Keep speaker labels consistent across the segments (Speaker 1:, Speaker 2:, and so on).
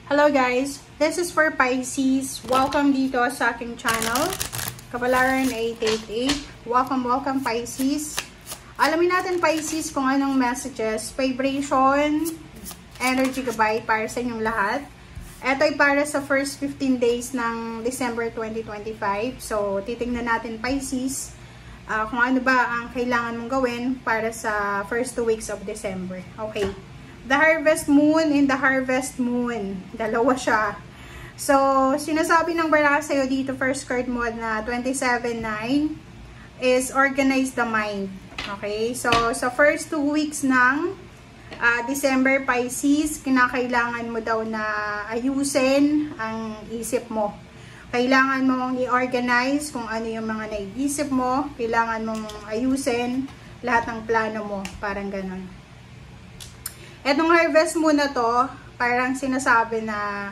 Speaker 1: Hello guys, this is for Pisces. Welcome dito sa aking channel, Kapalaran 888. Welcome Pisces. Alamin natin Pisces kung anong messages, vibration, energy gabay para sa inyong lahat. Ito ay para sa first 15 days ng December 2025. So, titingnan natin Pisces kung ano ba ang kailangan mong gawin para sa first 2 weeks of December. Okay. The Harvest Moon and the Harvest Moon. Dalawa siya. So, sinasabi ng baraka sa'yo dito, first card mo na 27-9 is organize the mind. Okay? So, sa first 2 weeks ng December, Pisces, kinakailangan mo daw na ayusin ang isip mo. Kailangan mong i-organize kung ano yung mga naiisip mo. Kailangan mong ayusin lahat ng plano mo. Parang ganun. Etong harvest mo na to, parang sinasabi na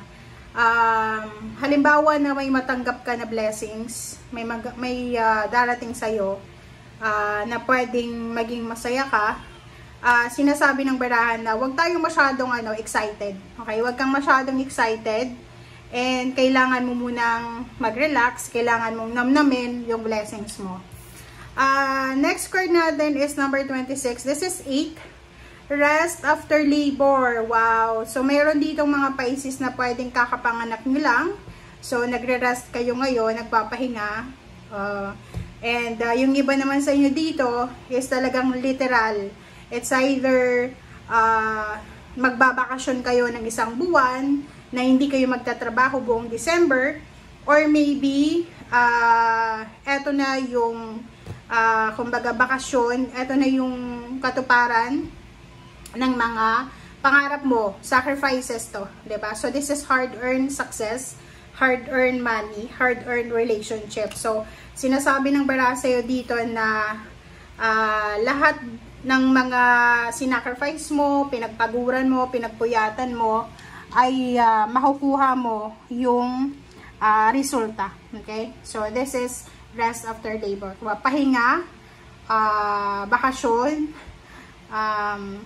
Speaker 1: halimbawa na may matanggap ka na blessings, may darating sa'yo na pwedeng maging masaya ka, sinasabi ng barahan na huwag tayong masyadong excited. Okay? Huwag kang masyadong excited and kailangan mo munang mag-relax, kailangan mong namnamin yung blessings mo. Next card natin is number 26. This is 8. Rest after labor. Wow. So, mayroon ditong mga Pisces na pwedeng kakapanganak nyo lang. So, nagre-rest kayo ngayon, nagpapahinga. And yung iba naman sa inyo dito is talagang literal. It's either magbabakasyon kayo ng isang buwan na hindi kayo magtatrabaho buong December. Or maybe, eto na yung kumbaga bakasyon, eto na yung katuparan ng mga pangarap mo, sacrifices to, 'di ba? So this is hard-earned success, hard-earned money, hard-earned relationship. So sinasabi ng baraka sa'yo dito na lahat ng mga sinacrifice mo, pinagpaguran mo, pinagpuyatan mo ay makukuha mo yung resulta. Okay? So this is rest after labor. Pahinga, bakasyon,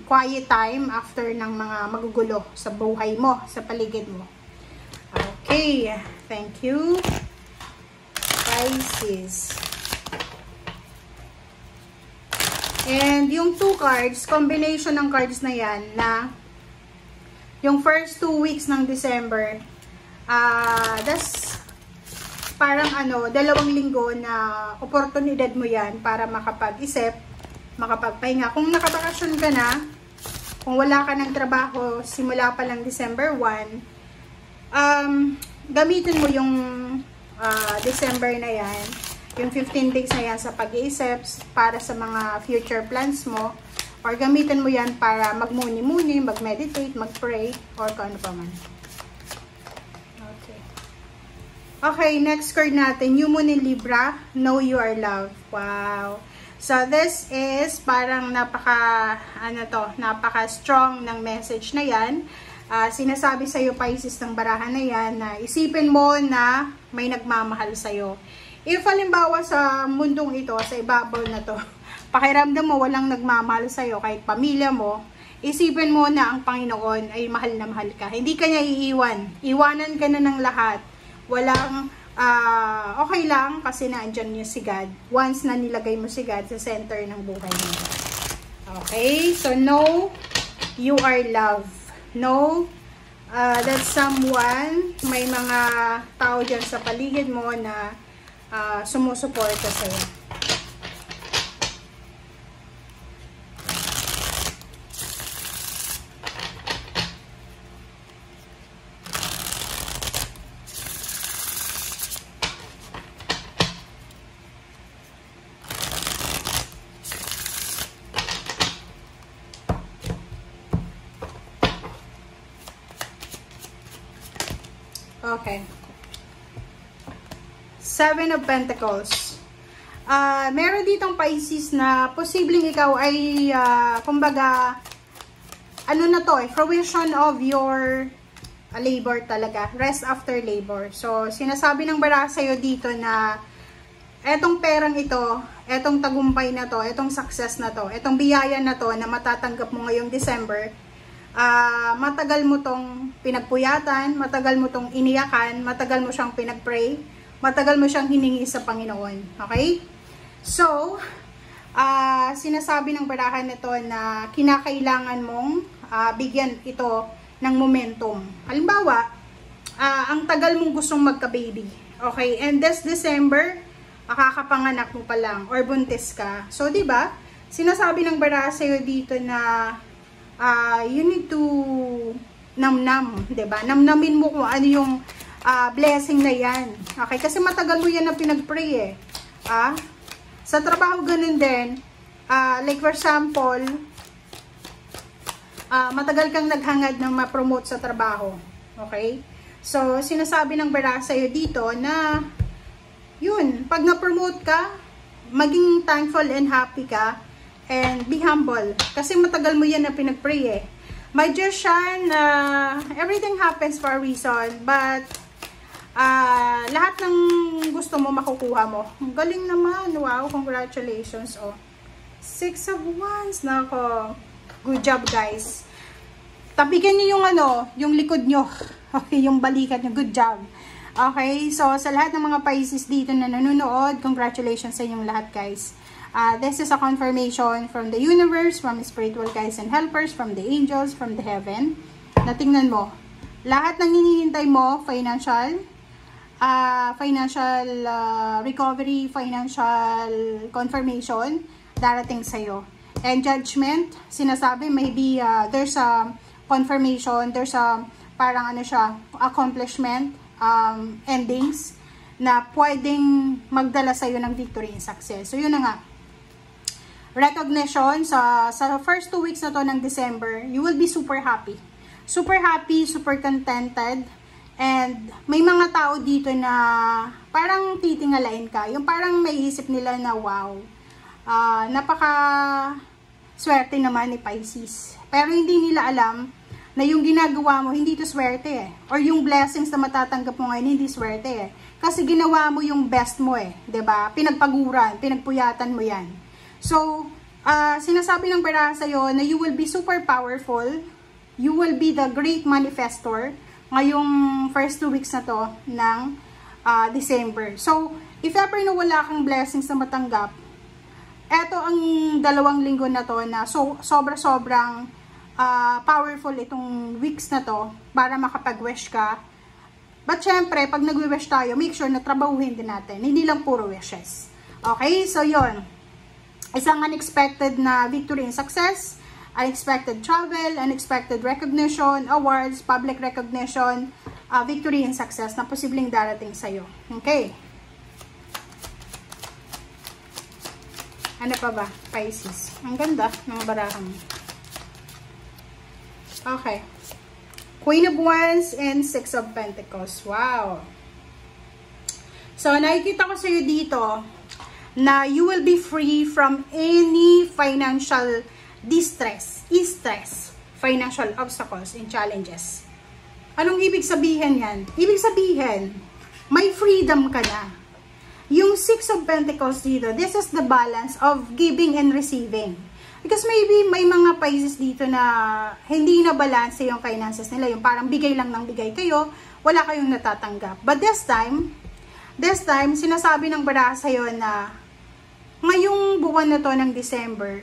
Speaker 1: quiet time after ng mga magugulo sa buhay mo, sa paligid mo. Okay, thank you Pisces. And yung 2 cards, combination ng cards na yan na yung first 2 weeks ng December, that's parang 2 linggo na oportunidad mo yan para makapag-isip, makapagpahinga. Kung nakabakasyon ka na, kung wala ka ng trabaho simula pa lang December 1, gamitin mo yung December na yan, yung 15 days na yan sa pag-iisip para sa mga future plans mo, or gamitin mo yan para magmuni-muni, mag-meditate, mag-pray, or kung ano pa man. Okay. Okay, next card natin, New Moon in Libra, Know You Are Loved. Wow. So, this is parang napaka-strong ng message na yan. Sinasabi sa'yo, Pisces, ng barahan na yan, na isipin mo na may nagmamahal sa'yo. If halimbawa sa mundong ito, sa ibabaw na to, pakiramdam mo walang nagmamahal sa'yo, kahit pamilya mo, isipin mo na ang Panginoon ay mahal na mahal ka. Hindi ka niya iiwan. Iwanan ka na ng lahat. Walang okay lang kasi naandyan niya si God. Once na nilagay mo si God sa center ng buhay mo. Okay? So, know you are loved. Know that someone, may mga tao dyan sa paligid mo na sumusuporta sa'yo. Okay. 7 of Pentacles. Meron ditong Pisces na posibleng ikaw ay, kumbaga, fruition of your labor talaga. Rest after labor. So, sinasabi ng baraka sa'yo dito na etong perang ito, etong tagumpay na to, etong success na to, etong biyaya na to na matatanggap mo ngayong December, matagal mo tong pinagpuyatan, matagal mo tong iniyakan, matagal mo siyang pinagpray, matagal mo siyang hiningi sa Panginoon. Okay? So, sinasabi ng barahan nito na kinakailangan mong bigyan ito ng momentum. Halimbawa, ang tagal mong gustong magka-baby. Okay? And this December, kakapanganak mo pa lang or buntis ka. So, di ba? Sinasabi ng baraha sa'yo dito na you need to namnam, 'di ba? Namnamin mo kung ano yung blessing na 'yan. Okay? Kasi matagal mo 'yan na pinagpray eh. Sa trabaho ganun din. Like for example, matagal kang naghangad na ma-promote sa trabaho. Okay? So, sinasabi ng baraha sa'yo dito na yun, pag na-promote ka, maging thankful and happy ka. And be humble. Kasi matagal mo yan na pinagpray eh. My dear Shan, everything happens for a reason. But, lahat ng gusto mo makukuha mo. Galing naman. Wow, congratulations. Oh. 6 of Wands. Nako. Good job guys. Tapigan niyo yung yung likod nyo. Okay, yung balikat nyo. Good job. Okay, so sa lahat ng mga Pisces dito na nanonood, congratulations sa inyong lahat guys. This is a confirmation from the universe, from spiritual guides and helpers, from the angels, from the heaven. Natingnan mo, lahat ng hinihintay mo, financial recovery, financial confirmation, darating sa'yo. And judgment, sinasabi, maybe there's a confirmation, there's a parang accomplishment, endings, na pwedeng magdala sa'yo ng victory and success. So, yun na nga. Recognition, sa first 2 weeks na to ng December, you will be super happy. Super happy, super contented. And may mga tao dito na parang titingalain ka. Yung parang may isip nila na wow, napaka swerte naman ni Pisces. Pero hindi nila alam na yung ginagawa mo, hindi ito swerte eh. Or yung blessings na matatanggap mo ngayon, hindi swerte eh. Kasi ginawa mo yung best mo eh. 'Di ba? Pinagpaguran, pinagpuyatan mo yan. So, sinasabi ng baraha sa'yo na you will be super powerful. You will be the great manifestor ngayong first 2 weeks na to ng December. So, if ever na wala kang blessings na matanggap, eto ang 2 linggo na to na sobrang powerful itong weeks na to para makapag-wish ka. But syempre, pag nag-wish tayo, make sure na trabahuhin din natin. Hindi lang puro wishes. Okay? So, yun. Isang unexpected na victory and success, unexpected travel, unexpected recognition, awards, public recognition, victory and success na posibleng darating sa'yo. Okay? Ano pa ba? Pisces. Ang ganda ng barahan. Okay. Queen of Wands and 6 of Pentacles. Wow. So, nakikita ko sa'yo dito na you will be free from any financial distress, stress, financial obstacles and challenges. Anong ibig sabihin yan? Ibig sabihin, may freedom ka na. Yung 6 of Pentacles dito, this is the balance of giving and receiving. Because maybe may mga Pisces dito na hindi na balance yung finances nila. Yung parang bigay lang ng bigay kayo, wala kayong natatanggap. But this time, sinasabi ng baraha sa'yo na ngayong buwan na to ng December,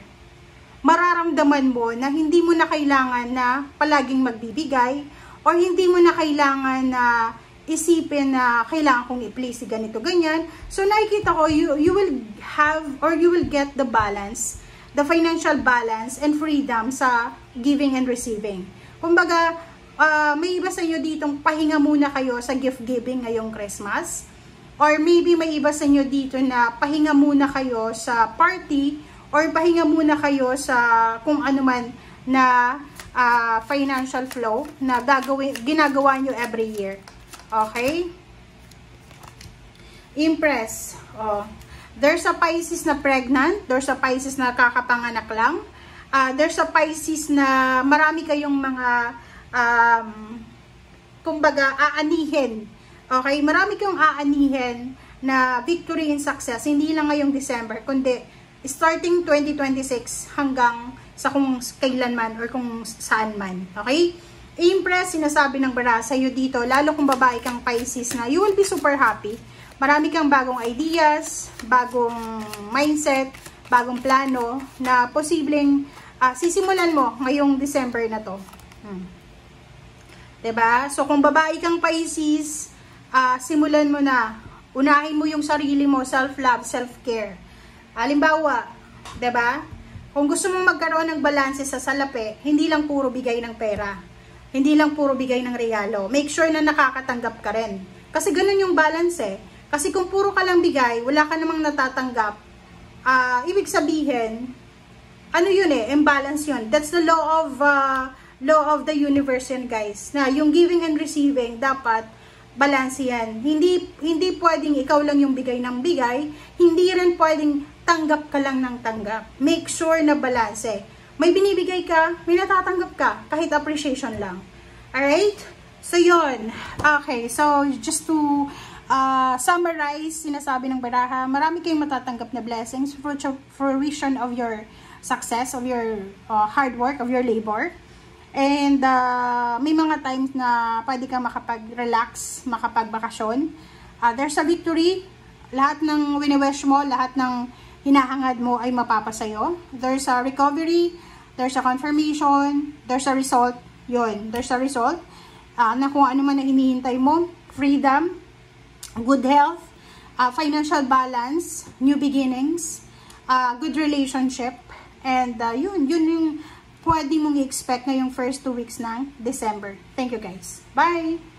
Speaker 1: mararamdaman mo na hindi mo na kailangan na palaging magbibigay or hindi mo na kailangan na isipin na kailangan kong i-please ganito, ganyan. So, nakikita ko, you will have or you will get the balance, the financial balance and freedom sa giving and receiving. Kumbaga, may iba sa inyo ditong pahinga muna kayo sa gift giving ngayong Christmas. Or maybe may iba sa inyo dito na pahinga muna kayo sa party or pahinga muna kayo sa kung ano man na financial flow na ginagawa nyo every year. Okay? Empress. Oh. There's a Pisces na pregnant. There's a Pisces na kakapanganak lang. There's a Pisces na marami kayong mga kumbaga aanihin. Okay? Marami kayong aanihin na victory and success. Hindi lang ngayong December, kundi starting 2026 hanggang sa kung kailan man or kung saan man. Okay? Impress, sinasabi ng bara sa'yo dito, lalo kung babae kang Pisces na you will be super happy. Marami kang bagong ideas, bagong mindset, bagong plano na posibleng sisimulan mo ngayong December na to. Diba? So, kung babae kang Pisces, simulan mo na. Unahin mo yung sarili mo, self-love, self-care. Halimbawa, diba? Kung gusto mong magkaroon ng balanse sa salapi, hindi lang puro bigay ng pera. Hindi lang puro bigay ng regalo. Make sure na nakakatanggap ka rin. Kasi ganun yung balance eh. Kasi kung puro ka lang bigay, wala ka namang natatanggap, ibig sabihin, ano yun eh, imbalance yun. That's the law of the universe yan guys. Na yung giving and receiving, dapat balance yan. Hindi pwedeng ikaw lang yung bigay ng bigay, hindi rin pwedeng tanggap ka lang ng tanggap. Make sure na balance eh. May binibigay ka, may natatanggap ka, kahit appreciation lang. Alright? So yun. Okay, so just to summarize, sinasabi ng baraha, marami kayong matatanggap na blessings, fruition of your success, of your hard work, of your labor. And may mga times na pwede kang makapag-relax, makapag-bakasyon. There's a victory. Lahat ng wini-wish mo, lahat ng hinahangad mo ay mapapasayo. There's a recovery, there's a confirmation, there's a result. Yun, there's a result na kung ano man na hinihintay mo. Freedom, good health, financial balance, new beginnings, good relationship, and yun yung pwede mong i-expect ngayong first 2 weeks ng December. Thank you guys. Bye!